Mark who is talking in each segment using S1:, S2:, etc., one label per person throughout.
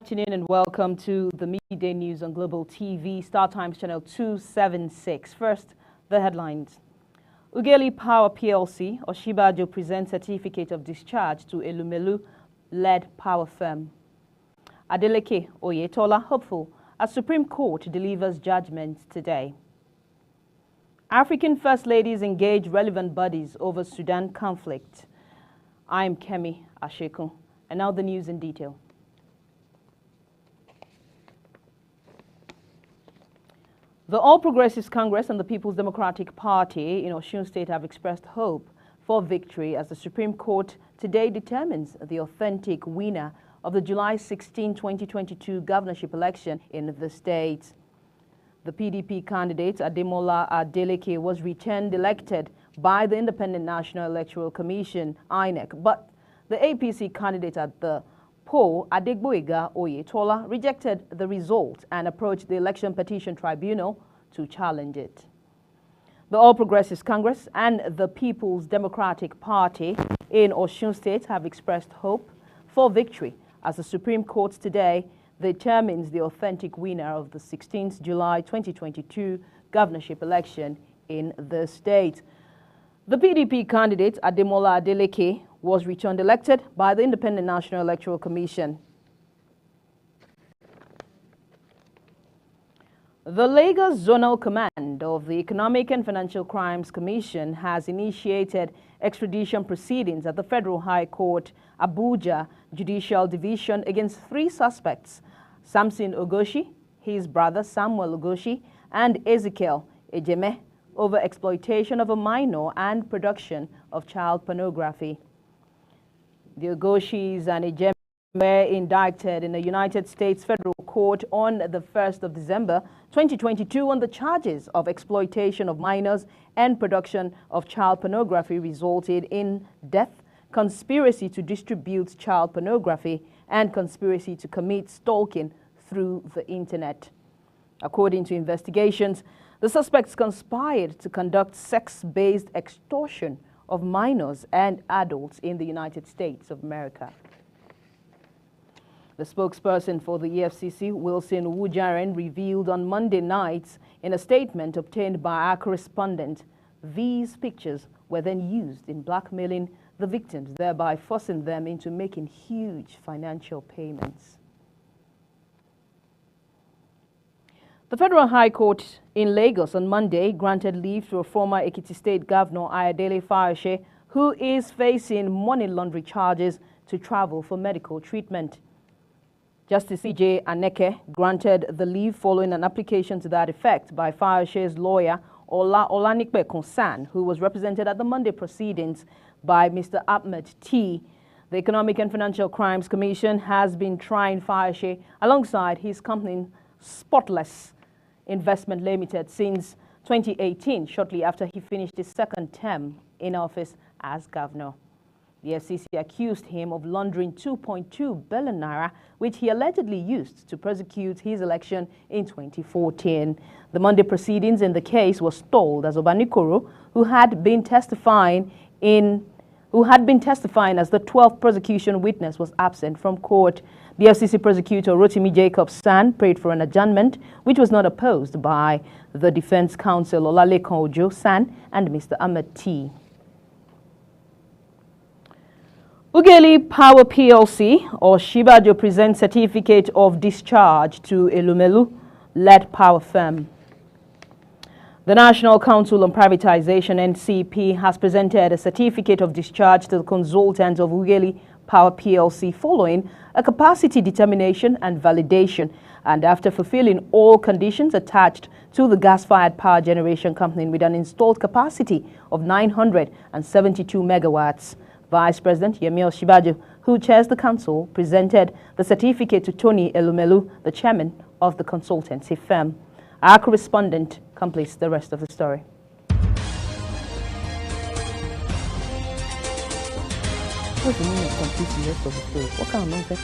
S1: afternoon and welcome to the midday news on Global TV, Star Times channel 276. First, the headlines. Ugeli Power PLC, Oshibajo presents certificate of discharge to Elumelu-led power firm. Adeleke Oyetola hopeful as Supreme Court delivers judgment today. African First Ladies engage relevant bodies over Sudan conflict. I'm Kemi Asheku, and now the news in detail. The All Progressives Congress and the People's Democratic Party in Osun State have expressed hope for victory as the Supreme Court today determines the authentic winner of the July 16, 2022 governorship election in the state. The PDP candidate Ademola Adeleke was returned elected by the Independent National Electoral Commission, INEC, but the APC candidate at the poll, Adegboyega Oyetola, rejected the result and approached the Election Petition Tribunal to challenge it. The All Progressives Congress and the People's Democratic Party in Osun State have expressed hope for victory as the Supreme Court today determines the authentic winner of the 16th July 2022 governorship election in the state. The PDP candidate Ademola Adeleke was returned elected by the Independent National Electoral Commission. The Lagos Zonal Command of the Economic and Financial Crimes Commission has initiated extradition proceedings at the Federal High Court, Abuja Judicial Division against 3 suspects, Samson Ogoshi, his brother Samuel Ogoshi, and Ezekiel Ejeme, over exploitation of a minor and production of child pornography. The Ogoshis and Ejeme were indicted in the United States Federal Court on the 1st of December 2022 on the charges of exploitation of minors and production of child pornography resulted in death, conspiracy to distribute child pornography, and conspiracy to commit stalking through the internet. According to investigations, the suspects conspired to conduct sex-based extortion of minors and adults in the United States of America. The spokesperson for the EFCC, Wilson Wujaren, revealed on Monday night in a statement obtained by our correspondent, these pictures were then used in blackmailing the victims, thereby forcing them into making huge financial payments. The Federal High Court in Lagos on Monday granted leave to a former Ekiti State Governor Ayodele Fayose, who is facing money laundering charges, to travel for medical treatment. Justice E.J. Aneke granted the leave following an application to that effect by Fayose's lawyer Olanikpe Konsan, who was represented at the Monday proceedings by Mr. Ahmed T. The Economic and Financial Crimes Commission has been trying Fayose alongside his company Spotless Investment Limited since 2018, shortly after he finished his second term in office as governor. The FCC accused him of laundering 2.2 billion naira, which he allegedly used to prosecute his election in 2014. The Monday proceedings in the case was stalled as Obanikoro, who had been testifying as the 12th prosecution witness, was absent from court. The FCC prosecutor Rotimi Jacobs-San prayed for an adjournment, which was not opposed by the defense counsel Olalekan Ojo-San and Mr. Ahmed T. Ugeli Power PLC or Shibajo presents certificate of discharge to Elumelu-led power firm. The National Council on Privatization, NCP, has presented a certificate of discharge to the consultants of Ugeli Power PLC following a capacity determination and validation, and after fulfilling all conditions attached to the gas-fired power generation company with an installed capacity of 972 megawatts. Vice President Yemi Oshibajo, who chairs the council, presented the certificate to Tony Elumelu, the chairman of the consultancy firm. Our correspondent completes the rest of the story. What's the meaning of completing the rest of the story? What kind of nonsense?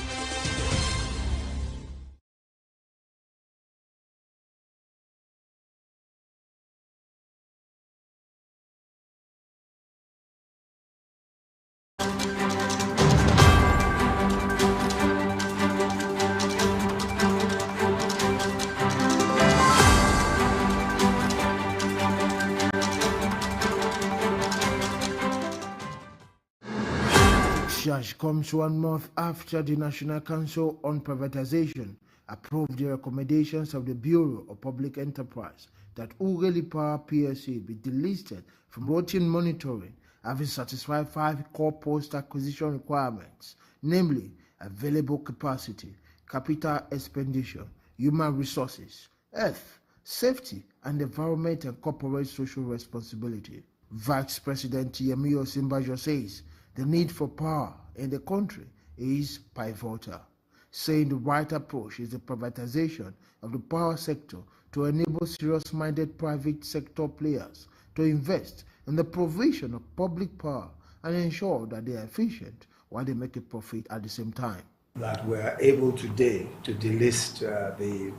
S2: charge comes 1 month after the National Council on Privatization approved the recommendations of the Bureau of Public Enterprise that Ughelli Power PLC be delisted from routine monitoring, having satisfied 5 core post-acquisition requirements, namely available capacity, capital expenditure, human resources, health, safety, and environment and corporate social responsibility. Vice President Yemi Osinbajo says the need for power in the country is pivotal, saying the right approach is the privatization of the power sector to enable serious-minded private sector players to invest in the provision of public power and ensure that they are efficient while they make a profit at the same time.
S3: That we are able today to delist the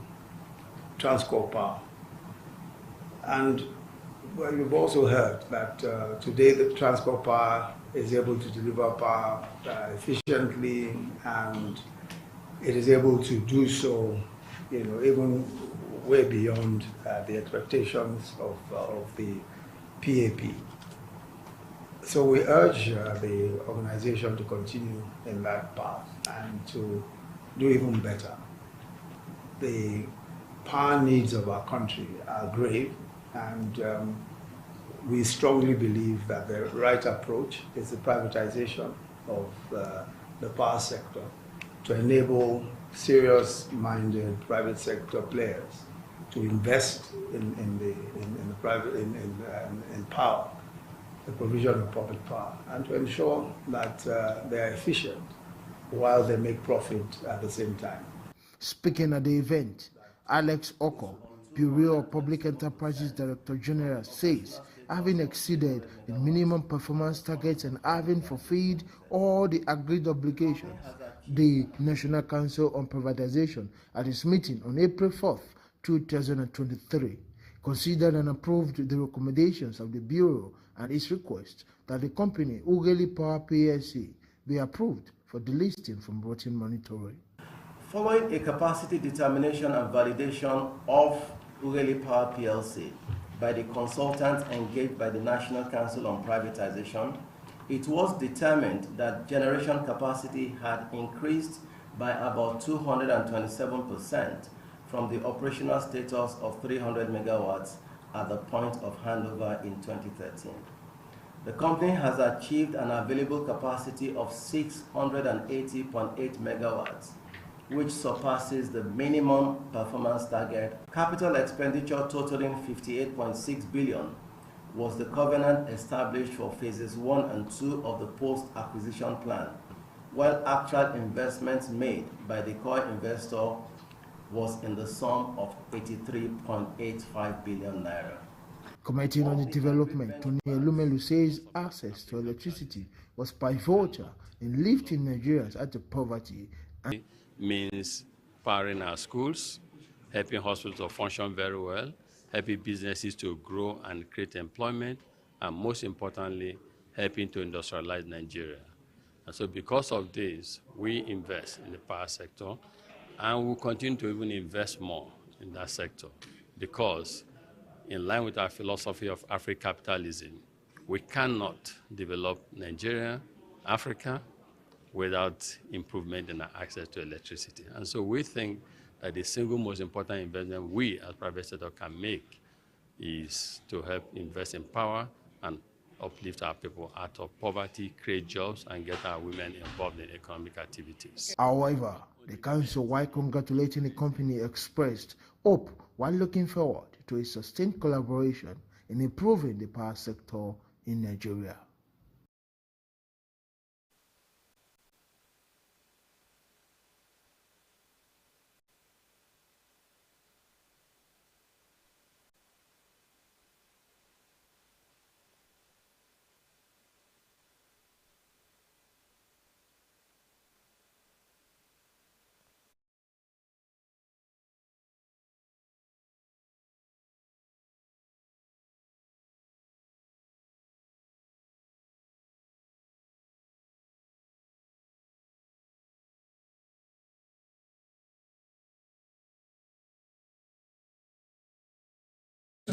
S3: Transcorp Power. And well, you've also heard that today the Transcorp Power is able to deliver power efficiently, and it is able to do so, even way beyond the expectations of the PAP. So we urge the organization to continue in that path and to do even better. The power needs of our country are grave, and we strongly believe that the right approach is the privatization of the power sector to enable serious-minded private sector players to invest in power, the provision of public power, and to ensure that they are efficient while they make profit at the same time.
S2: Speaking at the event, Alex Oko, Bureau of Public Enterprises Director General, says having exceeded the minimum performance targets and having fulfilled all the agreed obligations, the National Council on Privatization at its meeting on April 4th, 2023, considered and approved the recommendations of the Bureau and its request that the company Ughelli Power PLC be approved for delisting from routine monitoring.
S4: Following a capacity determination and validation of Ughelli Power PLC by the consultants engaged by the National Council on Privatization, it was determined that generation capacity had increased by about 227% from the operational status of 300 megawatts at the point of handover in 2013. The company has achieved an available capacity of 680.8 megawatts, which surpasses the minimum performance target. Capital expenditure totaling 58.6 billion was the covenant established for phases 1 and 2 of the post-acquisition plan, while actual investments made by the core investor was in the sum of 83.85 billion naira.
S2: Commenting on the development, Tony Elumelu says access to electricity was pivotal in lifting Nigerians out of poverty.
S5: It means powering our schools, helping hospitals to function very well, helping businesses to grow and create employment, and most importantly, helping to industrialize Nigeria. And so because of this, we invest in the power sector, and we'll continue to even invest more in that sector, because in line with our philosophy of Afro-capitalism, we cannot develop Nigeria, Africa, without improvement in our access to electricity. And so we think that the single most important investment we as private sector can make is to help invest in power and uplift our people out of poverty, create jobs, and get our women involved in economic activities.
S2: However, the council, while congratulating the company, expressed hope while looking forward to a sustained collaboration in improving the power sector in Nigeria.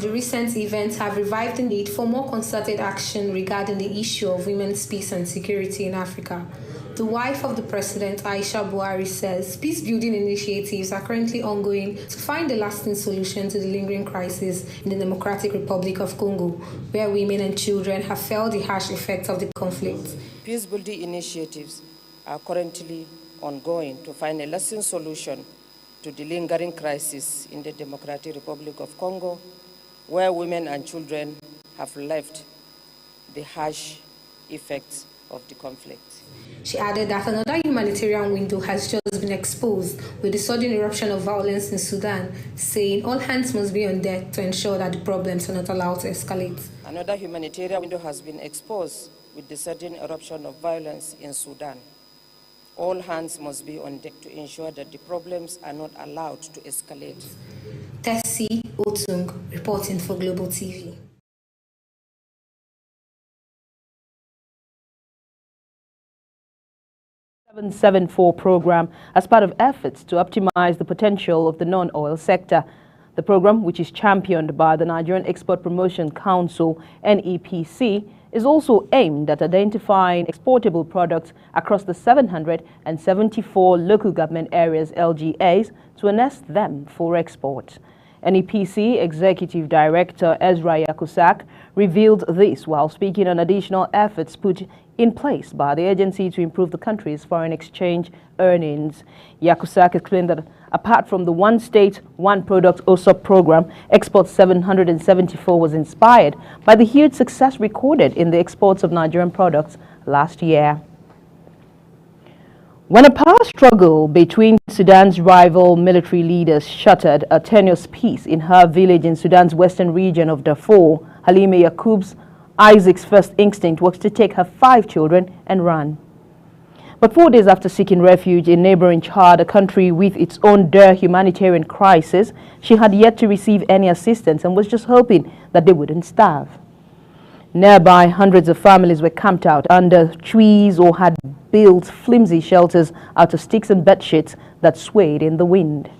S6: The recent events have revived the need for more concerted action regarding the issue of women's peace and security in Africa. The wife of the president, Aisha Buhari, says peace-building initiatives are currently ongoing to find a lasting solution to the lingering crisis in the Democratic Republic of Congo, where women and children have felt the harsh effects of the conflict.
S7: Peace-building initiatives are currently ongoing to find a lasting solution to the lingering crisis in the Democratic Republic of Congo, where women and children have left the harsh effects of the conflict.
S6: She added that another humanitarian window has just been exposed with the sudden eruption of violence in Sudan, saying all hands must be on deck to ensure that the problems are not allowed to escalate.
S7: Another humanitarian window has been exposed with the sudden eruption of violence in Sudan. All hands must be on deck to ensure that the problems are not allowed to escalate.
S6: Tessie Otung, reporting for Global TV.
S1: 774 program as part of efforts to optimize the potential of the non-oil sector. The program, which is championed by the Nigerian Export Promotion Council, NEPC, is also aimed at identifying exportable products across the 774 local government areas LGAs to harness them for export. NEPC Executive Director Ezra Yakusak revealed this while speaking on additional efforts put in place by the agency to improve the country's foreign exchange earnings. Yakusak explained that apart from the One State, One Product OSOP program, Export 774 was inspired by the huge success recorded in the exports of Nigerian products last year. When a power struggle between Sudan's rival military leaders shattered a tenuous peace in her village in Sudan's western region of Darfur, Halima Yaqub's Isaac's first instinct was to take her 5 children and run. But 4 days after seeking refuge in neighboring Chad, a country with its own dire humanitarian crisis, she had yet to receive any assistance and was just hoping that they wouldn't starve. Nearby, hundreds of families were camped out under trees or had built flimsy shelters out of sticks and bedsheets that swayed in the wind.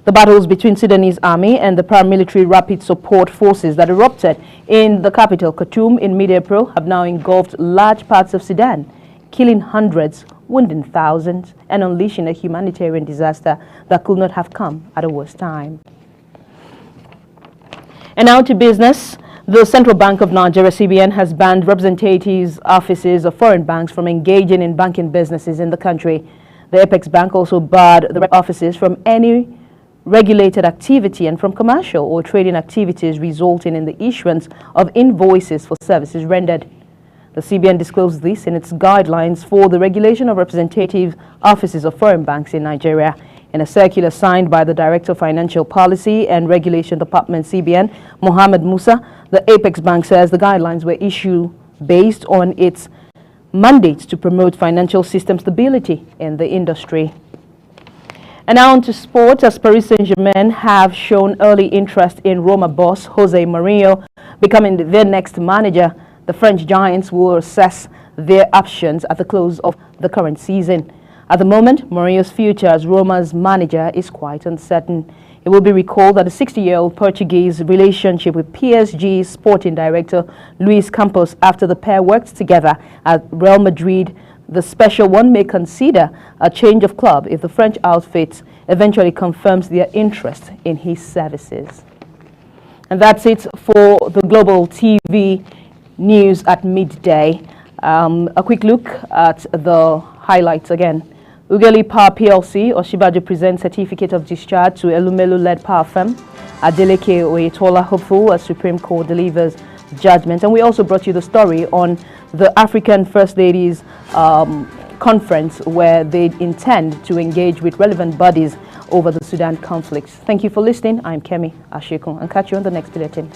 S1: The battles between Sudanese army and the paramilitary rapid support forces that erupted in the capital, Khartoum, in mid-April have now engulfed large parts of Sudan, killing hundreds, wounding thousands, and unleashing a humanitarian disaster that could not have come at a worse time. And now to business. The Central Bank of Nigeria, CBN, has banned representatives' offices of foreign banks from engaging in banking businesses in the country. The Apex Bank also barred the offices from any regulated activity and from commercial or trading activities resulting in the issuance of invoices for services rendered. The CBN disclosed this in its guidelines for the regulation of representative offices of foreign banks in Nigeria. In a circular signed by the Director of Financial Policy and Regulation Department, CBN, Mohammed Musa, the Apex Bank says the guidelines were issued based on its mandate to promote financial system stability in the industry. And now on to sport, as Paris Saint-Germain have shown early interest in Roma boss Jose Mourinho becoming their next manager. The French Giants will assess their options at the close of the current season. At the moment, Mourinho's future as Roma's manager is quite uncertain. It will be recalled that the 60-year-old Portuguese relationship with PSG's sporting director Luis Campos after the pair worked together at Real Madrid. The special one may consider a change of club if the French outfit eventually confirms their interest in his services. And that's it for the Global TV news at midday. A quick look at the highlights again. Ugeli Power PLC, Oshibajo presents certificate of discharge to Elumelu-led power firm. Adeleke Oyetola hopeful as Supreme Court delivers judgment. And we also brought you the story on the African First Ladies conference where they intend to engage with relevant bodies over the Sudan conflict. Thank you for listening. I'm Kemi Ashiko and catch you on the next bulletin.